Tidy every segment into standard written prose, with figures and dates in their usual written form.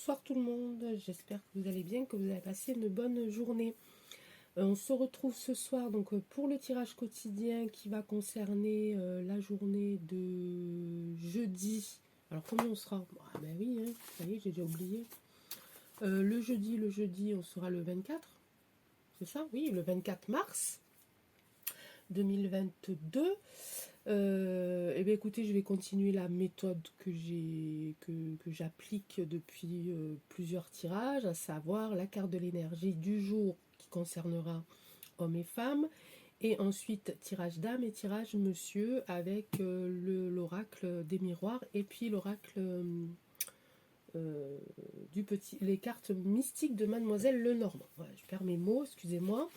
Bonsoir tout le monde, j'espère que vous allez bien, que vous avez passé une bonne journée. On se retrouve ce soir donc pour le tirage quotidien qui va concerner la journée de jeudi. Alors combien on sera? Ah ben oui, hein, ça y est, j'ai déjà oublié. Le jeudi, on sera le 24. C'est ça? Oui, le 24 mars 2022. Eh bien écoutez, je vais continuer la méthode que j'applique depuis plusieurs tirages, à savoir la carte de l'énergie du jour qui concernera hommes et femmes, et ensuite tirage dame et tirage monsieur avec l'oracle des miroirs et puis l'oracle les cartes mystiques de Mademoiselle Lenormand. Voilà, je perds mes mots, excusez-moi.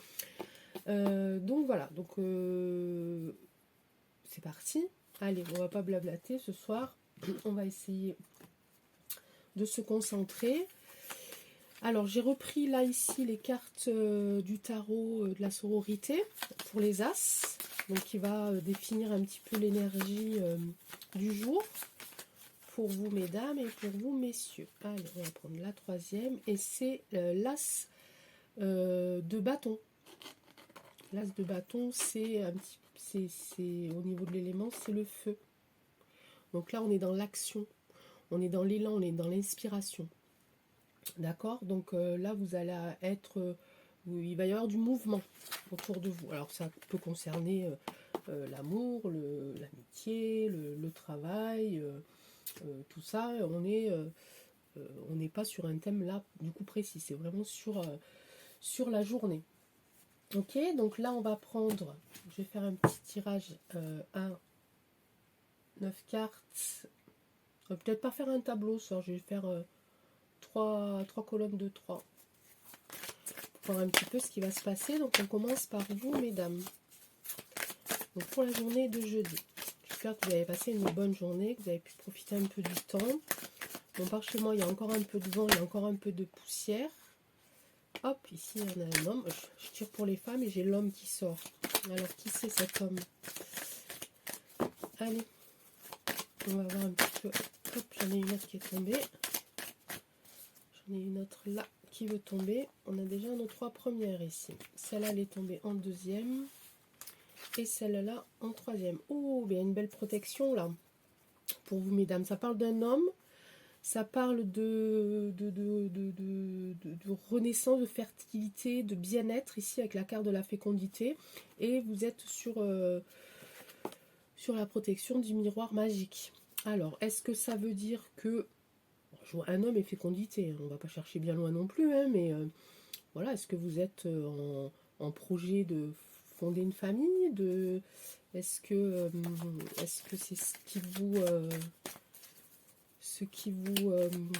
Donc voilà, donc c'est parti. Allez, on va pas blablater ce soir. On va essayer de se concentrer. Alors, j'ai repris là, ici, les cartes du tarot de la sororité pour les As. Donc, qui va définir un petit peu l'énergie du jour pour vous, mesdames, et pour vous, messieurs. Allez, on va prendre la troisième. Et c'est l'As de bâton. L'As de bâton, c'est un petit c'est au niveau de l'élément, c'est le feu. Donc là, on est dans l'action, on est dans l'élan, on est dans l'inspiration. D'accord? Donc là, vous allez être... il va y avoir du mouvement autour de vous. Alors ça peut concerner l'amour, l'amitié, le travail, tout ça. On n'est pas sur un thème là, du coup précis. C'est vraiment sur la journée. Ok, donc là on va prendre, je vais faire un petit tirage 9 cartes. Peut-être pas faire un tableau, ça, je vais faire 3 colonnes de 3 pour voir un petit peu ce qui va se passer. Donc on commence par vous, mesdames. Donc pour la journée de jeudi, j'espère que vous avez passé une bonne journée, que vous avez pu profiter un peu du temps. Bon, par chez moi, il y a encore un peu de vent, il y a encore un peu de poussière. Hop, ici on a un homme. Je tire pour les femmes et j'ai l'homme qui sort. Alors qui c'est cet homme? Allez, on va voir un petit peu. Hop, j'en ai une autre qui est tombée. J'en ai une autre là qui veut tomber. On a déjà nos 3 premières ici. Celle-là, elle est tombée en deuxième. Et celle-là en troisième. Oh, il y a une belle protection là. Pour vous, mesdames. Ça parle d'un homme. Ça parle de renaissance, de fertilité, de bien-être, ici avec la carte de la fécondité. Et vous êtes sur la protection du miroir magique. Alors, est-ce que ça veut dire que... je vois un homme et fécondité, hein, on va pas chercher bien loin non plus, hein, mais voilà, est-ce que vous êtes en projet de fonder une famille est-ce que c'est ce qui vous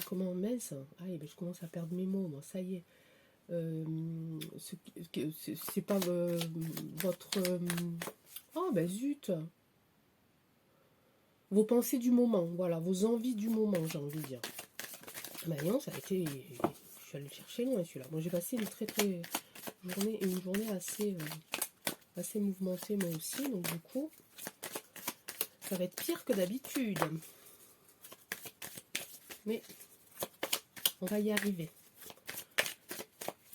comment mince, ah, ben, je commence à perdre mes mots, moi, ça y est, c'est pas votre oh ben zut, vos pensées du moment, voilà, vos envies du moment, j'ai envie de dire. Ben non, ça a été, je suis allée le chercher loin celui-là. Moi j'ai passé une journée assez mouvementée moi aussi, donc du coup ça va être pire que d'habitude. Mais on va y arriver.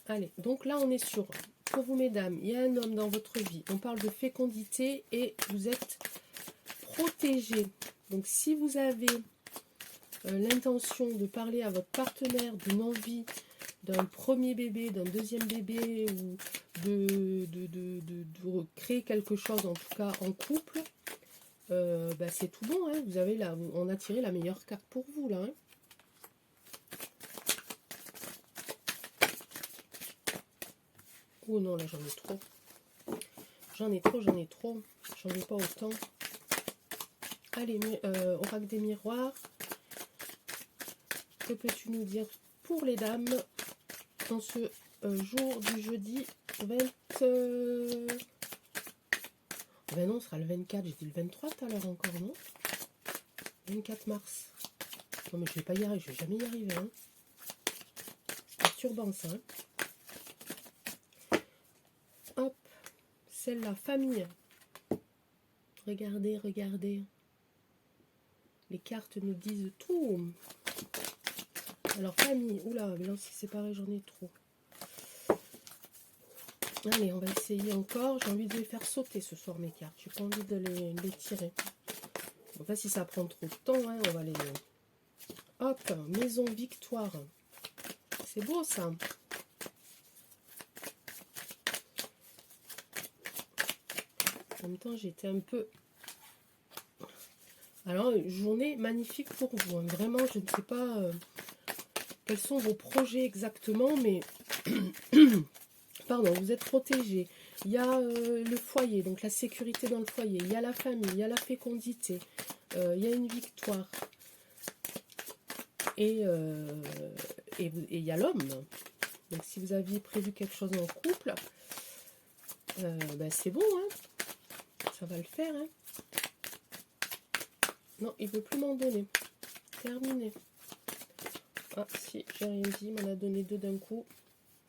Allez, donc là on est sur, pour vous mesdames, il y a un homme dans votre vie, on parle de fécondité et vous êtes protégés. Donc si vous avez l'intention de parler à votre partenaire d'une envie d'un premier bébé, d'un deuxième bébé, ou de créer quelque chose, en tout cas en couple, bah c'est tout bon, hein. Vous avez là, on a tiré la meilleure carte pour vous là. Hein. Oh non, là j'en ai trop. J'en ai trop. J'en ai pas autant. Allez, oracle des miroirs. Que peux-tu nous dire pour les dames en ce jour du jeudi 20... Ben non, ce sera le 24. J'ai dit le 23 tout à l'heure encore, non? 24 mars. Non mais je vais pas y arriver, je vais jamais y arriver. Hein. C'est perturbant ça. Hein. Hop, celle-là, famille. Regardez, regardez. Les cartes nous disent tout. Alors, famille. Oula, mais là aussi, c'est pareil, j'en ai trop. Allez, on va essayer encore. J'ai envie de les faire sauter ce soir, mes cartes. J'ai pas envie de les tirer. Enfin, si ça prend trop de temps, hein, on va les... Hop, maison victoire. C'est beau, ça. En même temps, j'étais un peu... Alors, une journée magnifique pour vous. Hein. Vraiment, je ne sais pas quels sont vos projets exactement, mais... Pardon, vous êtes protégés. Il y a le foyer, donc la sécurité dans le foyer. Il y a la famille, il y a la fécondité. Il y a une victoire. Et il y a l'homme. Donc, si vous aviez prévu quelque chose en couple, ben, c'est bon, hein. Ça va le faire, hein. Non, il ne veut plus m'en donner. Terminé. Ah, si, j'ai rien dit, il m'en a donné deux d'un coup.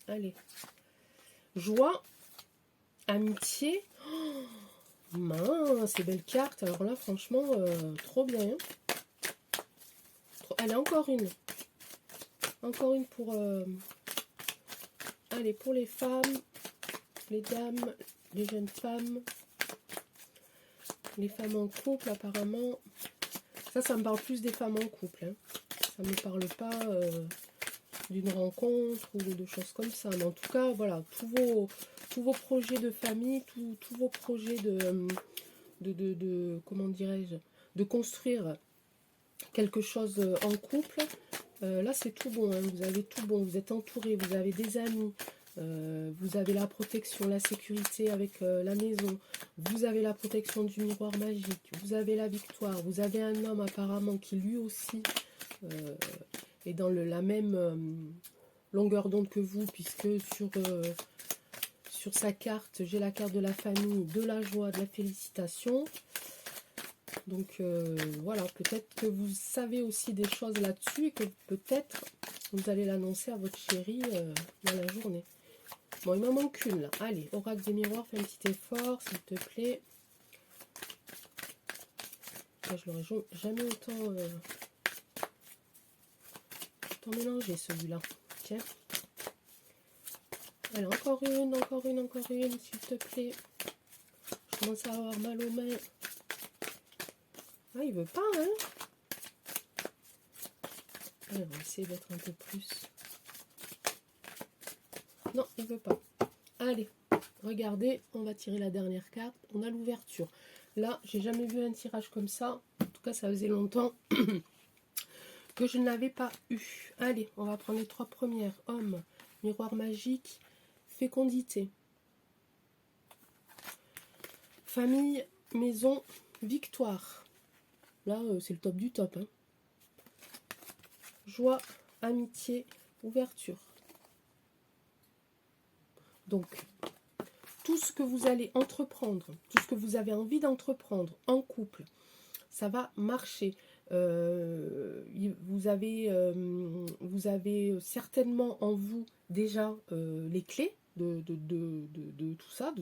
Allez. Joie, amitié. Oh, mince, ces belles cartes. Alors là, franchement, trop bien. Hein. Allez, encore une. Encore une pour... Allez, pour les femmes, les dames, les jeunes femmes, les femmes en couple, apparemment. Ça me parle plus des femmes en couple. Hein. Ça ne me parle pas d'une rencontre ou de choses comme ça. Mais en tout cas, voilà, tous vos projets de famille, tous vos projets de comment dirais-je, de construire quelque chose en couple, là c'est tout bon, hein. Vous avez tout bon, vous êtes entouré, vous avez des amis, vous avez la protection, la sécurité avec la maison, vous avez la protection du miroir magique, vous avez la victoire, vous avez un homme apparemment qui lui aussi est dans la même longueur d'onde que vous, puisque sur sa carte, j'ai la carte de la famille, de la joie, de la félicitation. Donc voilà, peut-être que vous savez aussi des choses là-dessus et que peut-être vous allez l'annoncer à votre chérie dans la journée. Bon, il m'en manque une là. Allez, oracle des miroirs, fais un petit effort, s'il te plaît. Là, je l'aurais jamais autant mélangé celui-là. Tiens. Allez, encore une, s'il te plaît. Je commence à avoir mal aux mains. Ah, il veut pas, hein? Allez, on va essayer d'être un peu plus. Non, il veut pas. Allez, regardez, on va tirer la dernière carte. On a l'ouverture. Là, j'ai jamais vu un tirage comme ça. En tout cas, ça faisait longtemps que je ne l'avais pas eu. Allez, on va prendre les trois premières. Homme, miroir magique, fécondité. Famille, maison, victoire. Là, c'est le top du top. Hein. Joie, amitié, ouverture. Donc, tout ce que vous allez entreprendre, tout ce que vous avez envie d'entreprendre en couple, ça va marcher. Vous avez certainement en vous déjà les clés de tout ça,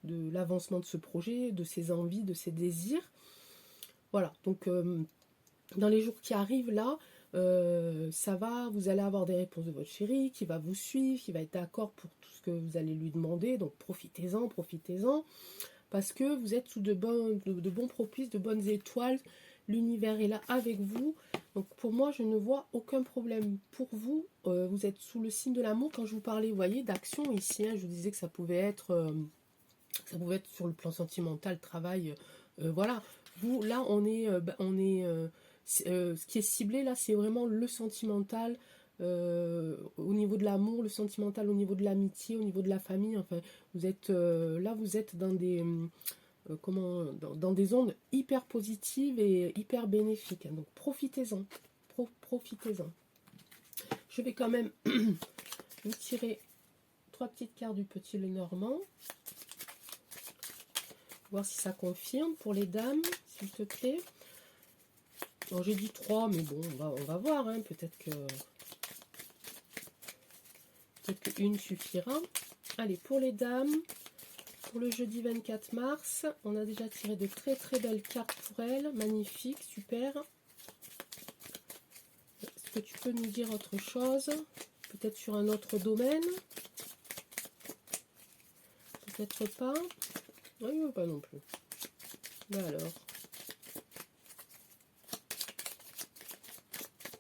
de l'avancement de ce projet, de ses envies, de ses désirs. Voilà, donc dans les jours qui arrivent là, vous allez avoir des réponses de votre chéri qui va vous suivre, qui va être d'accord pour tout ce que vous allez lui demander, donc profitez-en, parce que vous êtes sous de bons propices, de bonnes étoiles, l'univers est là avec vous, donc pour moi je ne vois aucun problème pour vous, vous êtes sous le signe de l'amour. Quand je vous parlais, vous voyez, d'action ici, hein, je vous disais que ça pouvait être sur le plan sentimental, travail, voilà, vous là ce qui est ciblé là, c'est vraiment le sentimental au niveau de l'amour, le sentimental au niveau de l'amitié, au niveau de la famille. Enfin, vous êtes là, vous êtes dans des dans des ondes hyper positives et hyper bénéfiques. Hein. Donc profitez-en, profitez-en. Je vais quand même vous tirer trois petites cartes du Petit Lenormand. Voir si ça confirme pour les dames, s'il te plaît. Alors j'ai dit 3, mais bon, on va voir, hein. Peut-être qu'une suffira. Allez, pour les dames, pour le jeudi 24 mars, on a déjà tiré de très très belles cartes pour elles. Magnifique, super. Ce que tu peux nous dire autre chose? Peut-être sur un autre domaine? Peut-être pas. Non, il ne veut pas non plus. Ben alors.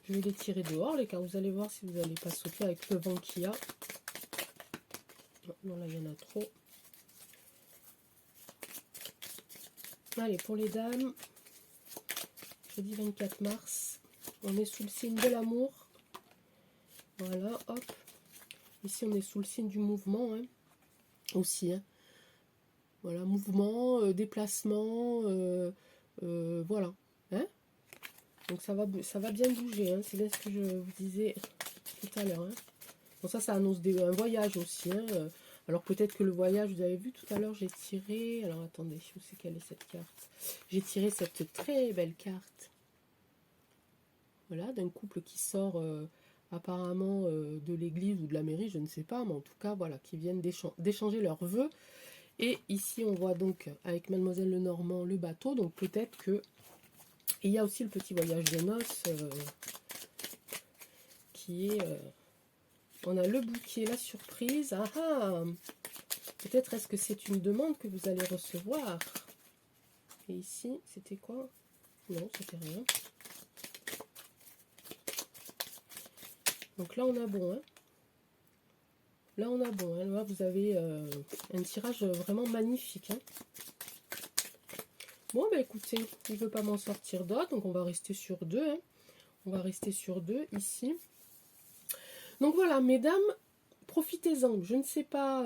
Je vais les tirer dehors, les cartes. Vous allez voir si vous n'allez pas sauter avec le vent qu'il y a. Non, là, il y en a trop. Allez, pour les dames, jeudi 24 mars, on est sous le signe de l'amour. Voilà, hop. Ici, on est sous le signe du mouvement, hein, aussi. Hein. Voilà, mouvement, déplacement, voilà. Hein. Donc ça va bien bouger, hein. C'est bien ce que je vous disais tout à l'heure. Hein. Bon, ça annonce un voyage aussi. Hein. Alors peut-être que le voyage, vous avez vu tout à l'heure, j'ai tiré... Alors attendez, où c'est quelle est cette carte? J'ai tiré cette très belle carte. Voilà, d'un couple qui sort apparemment de l'église ou de la mairie, je ne sais pas, mais en tout cas, voilà, qui viennent d'échanger leurs vœux. Et ici, on voit donc avec Mademoiselle Lenormand le bateau, donc peut-être que... Et il y a aussi le petit voyage de noces qui est... on a le bouquet, la surprise. Ah ah! Peut-être est-ce que c'est une demande que vous allez recevoir? Et ici, c'était quoi? Non, c'était rien. Donc là, on a bon. Hein. Là, on a bon. Hein. Là, vous avez un tirage vraiment magnifique. Hein. Bon, bah écoutez, il ne veut pas m'en sortir d'autres, donc on va rester sur 2. Hein. On va rester sur 2 ici. Donc voilà, mesdames, profitez-en. Je ne sais pas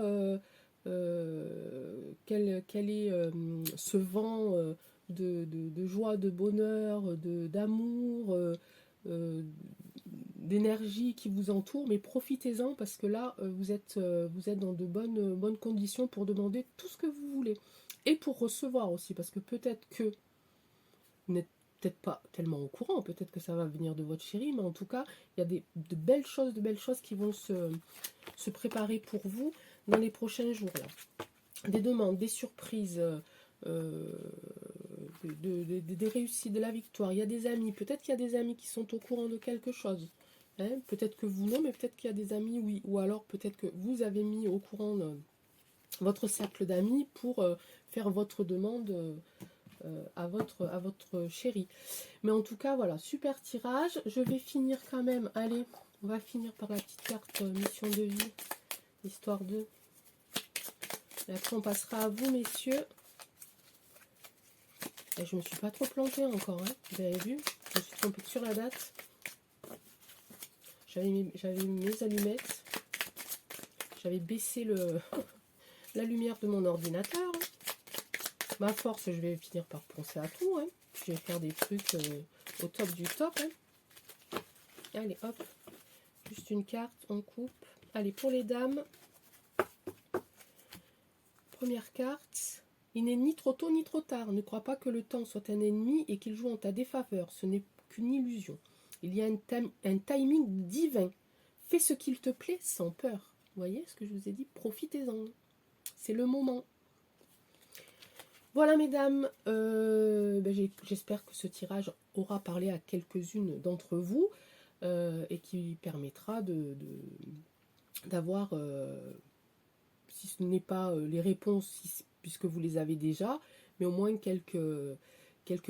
quel est ce vent de joie, de bonheur, d'amour, d'énergie qui vous entoure, mais profitez-en parce que là, vous êtes dans de bonnes conditions pour demander tout ce que vous voulez. Et pour recevoir aussi, parce que peut-être que vous n'êtes peut-être pas tellement au courant, peut-être que ça va venir de votre chéri, mais en tout cas, il y a de belles choses qui vont se préparer pour vous dans les prochains jours. Là. Des demandes, des surprises, des réussites, de la victoire. Il y a des amis, peut-être qu'il y a des amis qui sont au courant de quelque chose. Hein, peut-être que vous non, mais peut-être qu'il y a des amis, oui. Ou alors peut-être que vous avez mis au courant votre cercle d'amis pour faire votre demande à votre chéri. Mais en tout cas, voilà, super tirage. Je vais finir quand même, allez, on va finir par la petite carte mission de vie, histoire de... Et après, on passera à vous, messieurs. Et je me suis pas trop plantée encore, hein. Vous avez vu, je me suis trompée sur la date. J'avais mes allumettes. J'avais baissé la lumière de mon ordinateur. Ma force, je vais finir par penser à tout. Hein. Je vais faire des trucs au top du top. Hein. Allez, hop. Juste une carte, on coupe. Allez, pour les dames. Première carte. Il n'est ni trop tôt ni trop tard. Ne crois pas que le temps soit un ennemi et qu'il joue en ta défaveur. Ce n'est qu'une illusion. Il y a un timing divin. Fais ce qu'il te plaît sans peur. Vous voyez ce que je vous ai dit? Profitez-en. C'est le moment. Voilà, mesdames. J'espère que ce tirage aura parlé à quelques-unes d'entre vous et qui permettra d'avoir, si ce n'est pas les réponses, puisque vous les avez déjà, mais au moins quelques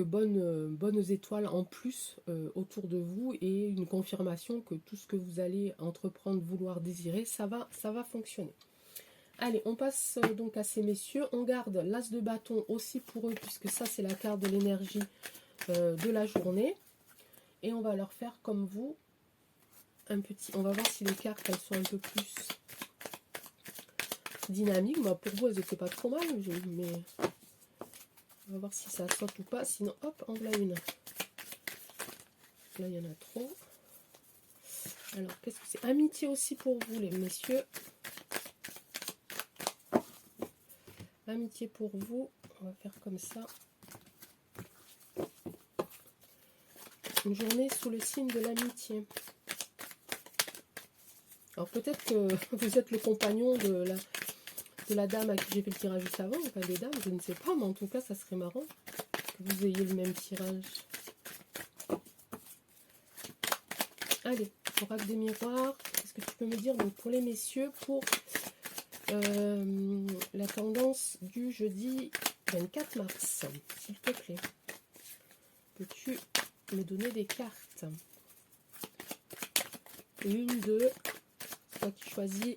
bonnes étoiles en plus autour de vous et une confirmation que tout ce que vous allez entreprendre, vouloir, désirer, ça va fonctionner. Allez, on passe donc à ces messieurs. On garde l'as de bâton aussi pour eux, puisque ça, c'est la carte de l'énergie de la journée. Et on va leur faire, comme vous, un petit... On va voir si les cartes, elles sont un peu plus dynamiques. Moi, pour vous, elles n'étaient pas trop mal, mais... On va voir si ça saute ou pas. Sinon, hop, en voilà une. Là, il y en a trop. Alors, qu'est-ce que c'est? Amitié aussi pour vous, les messieurs. Amitié pour vous. On va faire comme ça. Une journée sous le signe de l'amitié. Alors, peut-être que vous êtes le compagnon de la dame à qui j'ai fait le tirage juste avant. Enfin, des dames, je ne sais pas. Mais en tout cas, ça serait marrant que vous ayez le même tirage. Allez, oracle des miroirs, qu'est-ce que tu peux me dire donc pour les messieurs, pour la tendance du jeudi 24 mars, s'il te plaît. Peux-tu me donner des cartes? Une, deux, c'est toi qui choisis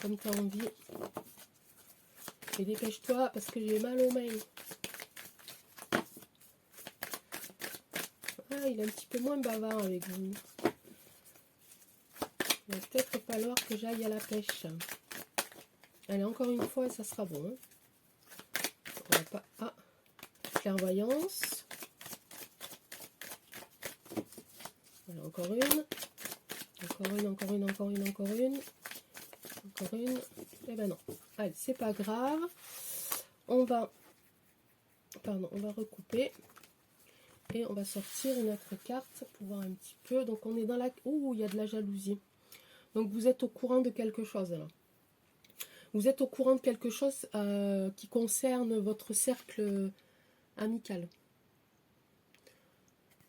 comme tu as envie. Et dépêche-toi parce que j'ai mal aux mains. Ah, il est un petit peu moins bavard avec vous. Il va peut-être falloir que j'aille à la pêche. Allez, encore une fois, ça sera bon. Hein. On va pas... Ah, clairvoyance. Voilà, encore une. Encore une, encore une, encore une, encore une. Encore une. Eh ben non. Allez, c'est pas grave. On va... Pardon, on va recouper. Et on va sortir une autre carte pour voir un petit peu. Donc on est dans la... Ouh, il y a de la jalousie. Donc vous êtes au courant de quelque chose là. Vous êtes au courant de quelque chose qui concerne votre cercle amical.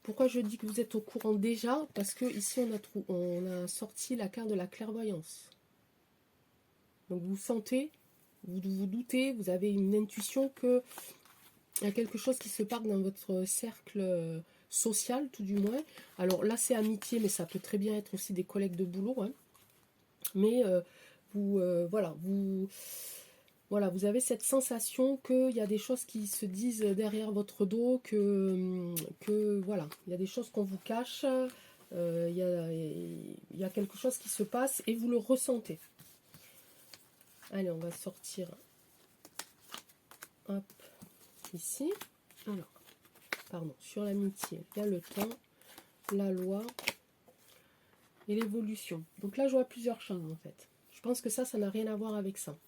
Pourquoi je dis que vous êtes au courant déjà? Parce que ici on a sorti la carte de la clairvoyance. Donc vous sentez, vous doutez, vous avez une intuition que il y a quelque chose qui se passe dans votre cercle social, tout du moins. Alors là c'est amitié, mais ça peut très bien être aussi des collègues de boulot. Hein. Mais voilà, vous avez cette sensation qu'il y a des choses qui se disent derrière votre dos, que voilà, il y a des choses qu'on vous cache, il y a quelque chose qui se passe et vous le ressentez. Allez, on va sortir, hop, ici. Alors, pardon, sur l'amitié, il y a le temps, la loi et l'évolution. Donc là, je vois plusieurs choses en fait. Je pense que ça n'a rien à voir avec ça.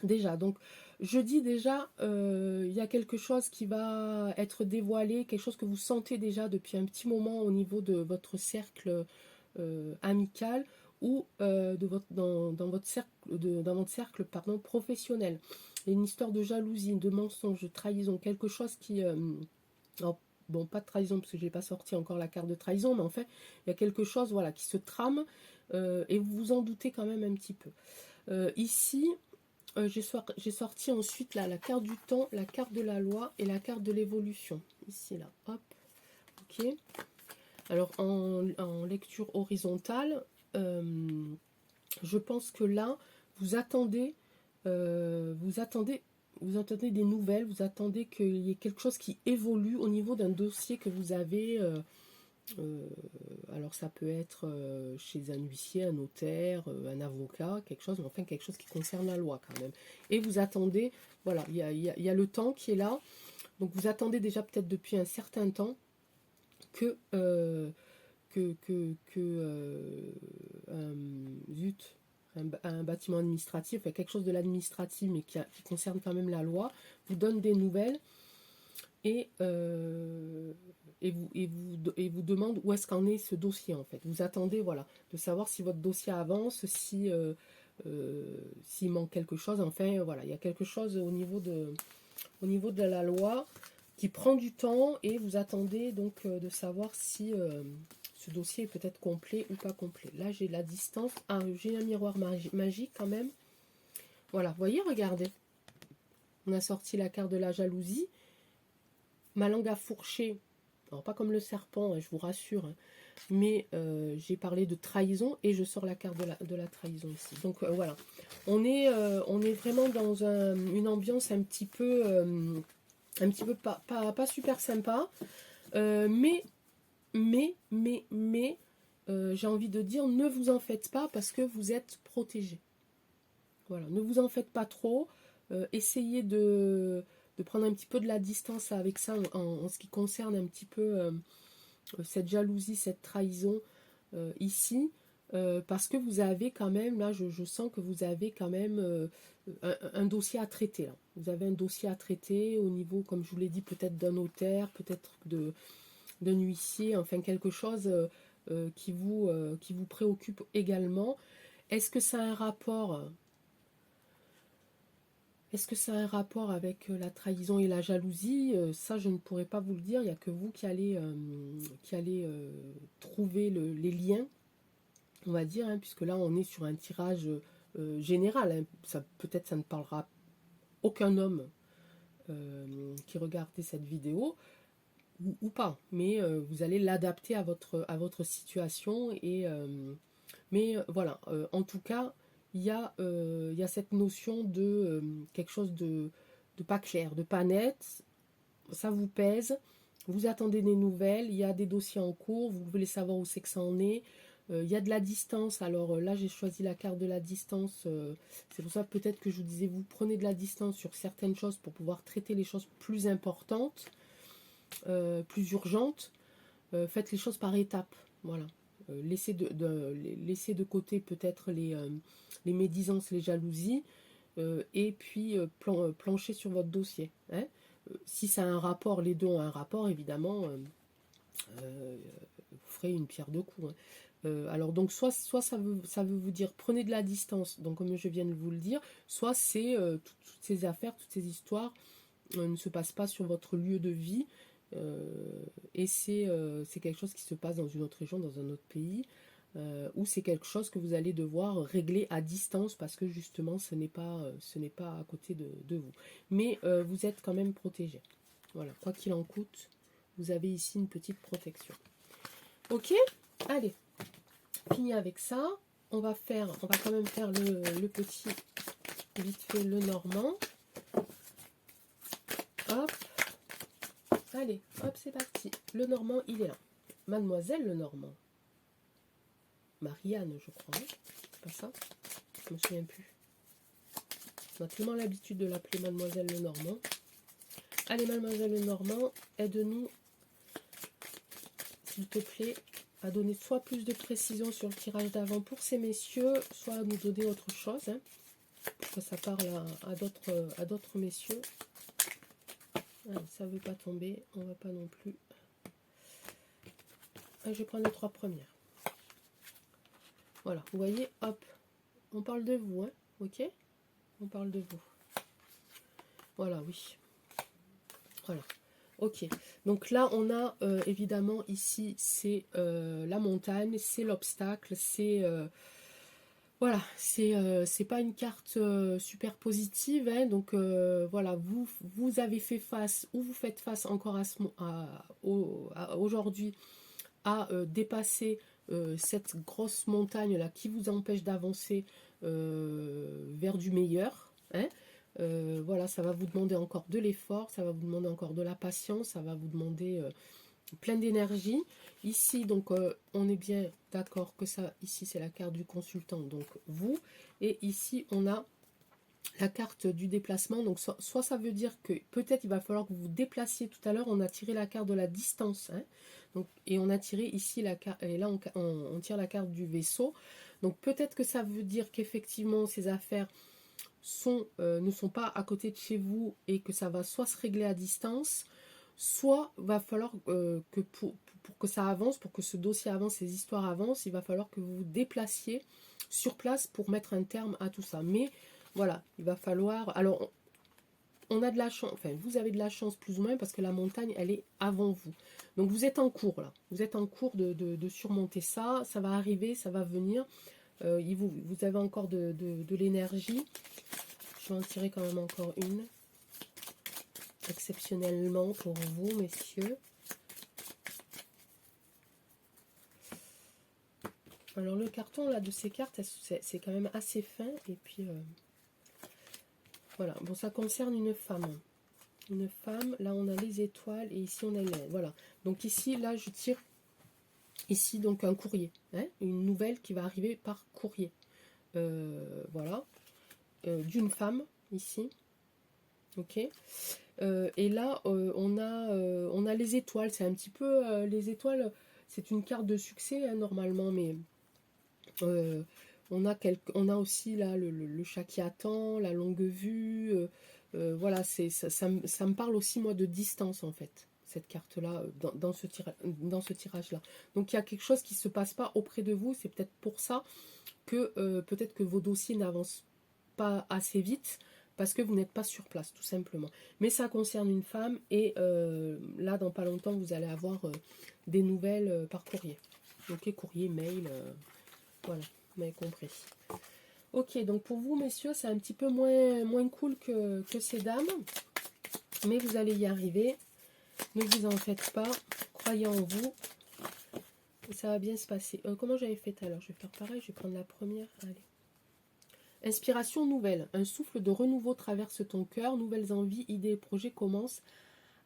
Déjà, donc je dis déjà, il y a quelque chose qui va être dévoilé, quelque chose que vous sentez déjà depuis un petit moment au niveau de votre cercle amical ou dans votre cercle pardon, professionnel. Il y a une histoire de jalousie, de mensonge, de trahison, quelque chose qui... alors, bon, pas de trahison parce que je n'ai pas sorti encore la carte de trahison, mais en fait, il y a quelque chose voilà, qui se trame et vous vous en doutez quand même un petit peu. Ici... j'ai sorti ensuite là, la carte du temps, la carte de la loi et la carte de l'évolution. Ici, là, hop, ok. Alors, en lecture horizontale, je pense que là, vous attendez des nouvelles, vous attendez qu'il y ait quelque chose qui évolue au niveau d'un dossier que vous avez... alors ça peut être chez un huissier, un notaire, un avocat, quelque chose, mais enfin quelque chose qui concerne la loi quand même. Et vous attendez, voilà, il y a le temps qui est là, donc vous attendez déjà peut-être depuis un certain temps que zut, un bâtiment administratif, enfin, quelque chose de l'administratif, mais qui concerne quand même la loi, vous donne des nouvelles et vous demande où est-ce qu'en est ce dossier en fait. Vous attendez voilà, de savoir si votre dossier avance, s'il manque quelque chose. Enfin voilà, il y a quelque chose au niveau de la loi qui prend du temps et vous attendez donc de savoir si ce dossier est peut-être complet ou pas complet. Là j'ai la distance. Ah, j'ai un miroir magique quand même. Voilà, vous voyez, regardez. On a sorti la carte de la jalousie. Ma langue a fourché. Alors pas comme le serpent, hein, je vous rassure, hein, mais j'ai parlé de trahison et je sors la carte de la trahison ici. Donc voilà, on est vraiment dans une ambiance un petit peu pas super sympa, mais j'ai envie de dire, ne vous en faites pas parce que vous êtes protégés. Voilà, ne vous en faites pas trop, essayez de prendre un petit peu de la distance avec ça en ce qui concerne un petit peu cette jalousie, cette trahison ici, parce que vous avez quand même, là je sens que vous avez quand même un dossier à traiter. Là. Vous avez un dossier à traiter au niveau, comme je vous l'ai dit, peut-être d'un notaire, peut-être d'un huissier, enfin quelque chose qui vous préoccupe également. Est-ce que ça a un rapport Est-ce que ça a un rapport avec la trahison et la jalousie? Ça, je ne pourrais pas vous le dire. Il n'y a que vous qui allez trouver les liens, on va dire, hein, puisque là, on est sur un tirage général. Hein. Peut-être ça ne parlera aucun homme qui regardait cette vidéo, ou pas. Mais vous allez l'adapter à votre situation. Mais voilà, en tout cas, il y a cette notion de quelque chose de pas clair, de pas net. Ça vous pèse, vous attendez des nouvelles, il y a des dossiers en cours, vous voulez savoir où c'est que ça en est. Il y a de la distance, alors là j'ai choisi la carte de la distance, c'est pour ça peut-être que je vous disais, vous prenez de la distance sur certaines choses pour pouvoir traiter les choses plus importantes, plus urgentes. Faites les choses par étapes, voilà. Laissez de côté peut-être les médisances, les jalousies, et puis plancher sur votre dossier. Hein. Si ça a un rapport, les deux ont un rapport, évidemment, vous ferez une pierre deux coups. Hein. Alors donc soit ça veut vous dire prenez de la distance, donc comme je viens de vous le dire, soit c'est toutes ces affaires, toutes ces histoires ne se passent pas sur votre lieu de vie, et c'est quelque chose qui se passe dans une autre région, dans un autre pays, ou c'est quelque chose que vous allez devoir régler à distance parce que justement ce n'est pas à côté de vous. Mais vous êtes quand même protégé. Voilà, quoi qu'il en coûte, vous avez ici une petite protection. Ok, allez, fini avec ça. On va quand même faire le petit, vite fait, le normand. Hop. Allez, hop, c'est parti. Le normand, il est là. Mademoiselle le normand. Marianne, je crois. Hein, c'est pas ça? Je me souviens plus. On a tellement l'habitude de l'appeler Mademoiselle le normand. Allez, Mademoiselle le normand, aide-nous, s'il te plaît, à donner soit plus de précision sur le tirage d'avant pour ces messieurs, soit à nous donner autre chose. Hein, pour que ça parle à d'autres messieurs. Allez, ça ne veut pas tomber, on ne va pas non plus. Allez, je vais prendre les trois premières. Voilà, vous voyez, hop, on parle de vous, hein, ok? On parle de vous. Voilà, oui. Voilà, ok. Donc là, on a évidemment ici, c'est la montagne, c'est l'obstacle, c'est... voilà, c'est pas une carte super positive, hein, donc voilà, vous avez fait face, ou vous faites face encore aujourd'hui à dépasser cette grosse montagne là qui vous empêche d'avancer vers du meilleur. Hein. Voilà, ça va vous demander encore de l'effort, ça va vous demander encore de la patience, ça va vous demander plein d'énergie. Ici, donc, on est bien d'accord que ça, ici, c'est la carte du consultant, donc vous. Et ici, on a la carte du déplacement. Donc, soit ça veut dire que peut-être il va falloir que vous vous déplaciez. Tout à l'heure, on a tiré la carte de la distance. Hein, donc, et on a tiré ici la carte, et là, on tire la carte du vaisseau. Donc, peut-être que ça veut dire qu'effectivement, ces affaires ne sont pas à côté de chez vous et que ça va soit se régler à distance, soit va falloir que pour que ça avance, pour que ce dossier avance, ces histoires avancent, il va falloir que vous vous déplaciez sur place pour mettre un terme à tout ça. Mais voilà, il va falloir... Alors, on a de la chance, enfin, vous avez de la chance plus ou moins parce que la montagne, elle est avant vous. Donc, vous êtes en cours, là. Vous êtes en cours de surmonter ça. Ça va arriver, ça va venir. Vous avez encore de l'énergie. Je vais en tirer quand même encore une. Exceptionnellement pour vous, messieurs. Alors le carton là de ces cartes, c'est quand même assez fin. Et puis voilà, bon, ça concerne une femme. Une femme, là on a les étoiles et ici on a les... Voilà, donc ici, là je tire ici donc un courrier. Hein, une nouvelle qui va arriver par courrier. Voilà, d'une femme ici. Ok. Et là, on a les étoiles. C'est un petit peu... les étoiles, c'est une carte de succès hein, normalement, mais... on a aussi là le chat qui attend, la longue vue. Voilà, ça me parle aussi moi de distance en fait, cette carte là dans ce tirage là. Donc il y a quelque chose qui se passe pas auprès de vous. C'est peut-être pour ça que peut-être que vos dossiers n'avancent pas assez vite, parce que vous n'êtes pas sur place, tout simplement. Mais ça concerne une femme, et là, dans pas longtemps, vous allez avoir des nouvelles par courrier. Ok, courrier, mail, voilà, vous m'avez compris. Ok, donc pour vous, messieurs, c'est un petit peu moins cool que ces dames, mais vous allez y arriver. Ne vous en faites pas, croyez en vous, et ça va bien se passer. Comment j'avais fait tout à l'heure? Je vais faire pareil, je vais prendre la première. Allez. Inspiration nouvelle. Un souffle de renouveau traverse ton cœur. Nouvelles envies, idées et projets commencent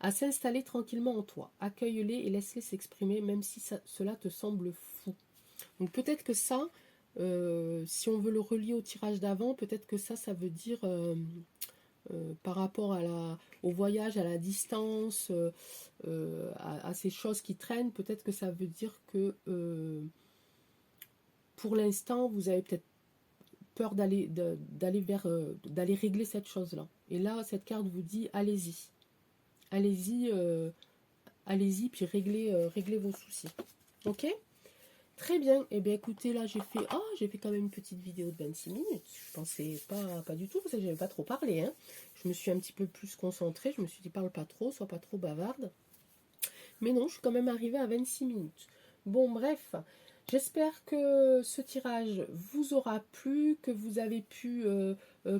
à s'installer tranquillement en toi. Accueille-les et laisse-les s'exprimer, même si cela te semble fou. Donc peut-être que ça, si on veut le relier au tirage d'avant, peut-être que ça veut dire par rapport au voyage, à la distance, à ces choses qui traînent, peut-être que ça veut dire que pour l'instant, vous avez peut-être peur d'aller régler cette chose-là. Et là, cette carte vous dit, allez-y. Allez-y, allez-y, puis réglez vos soucis. Ok? Très bien. Et bien écoutez, là j'ai fait quand même une petite vidéo de 26 minutes. Je pensais pas du tout, parce que j'avais pas trop parlé. Hein. Je me suis un petit peu plus concentrée. Je me suis dit, parle pas trop, sois pas trop bavarde. Mais non, je suis quand même arrivée à 26 minutes. Bon, bref. J'espère que ce tirage vous aura plu, que vous avez pu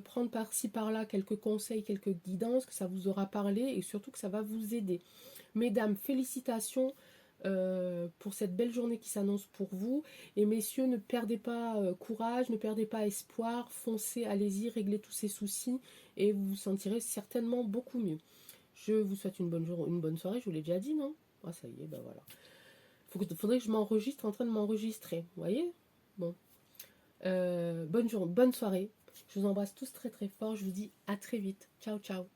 prendre par-ci par-là quelques conseils, quelques guidances, que ça vous aura parlé et surtout que ça va vous aider. Mesdames, félicitations pour cette belle journée qui s'annonce pour vous. Et messieurs, ne perdez pas courage, ne perdez pas espoir, foncez, allez-y, réglez tous ces soucis et vous vous sentirez certainement beaucoup mieux. Je vous souhaite une bonne soirée, je vous l'ai déjà dit, non? Ah, ça y est, ben voilà. Faudrait que je m'enregistre en train de m'enregistrer. Vous voyez? Bon. Bonne soirée. Je vous embrasse tous très très fort. Je vous dis à très vite. Ciao, ciao.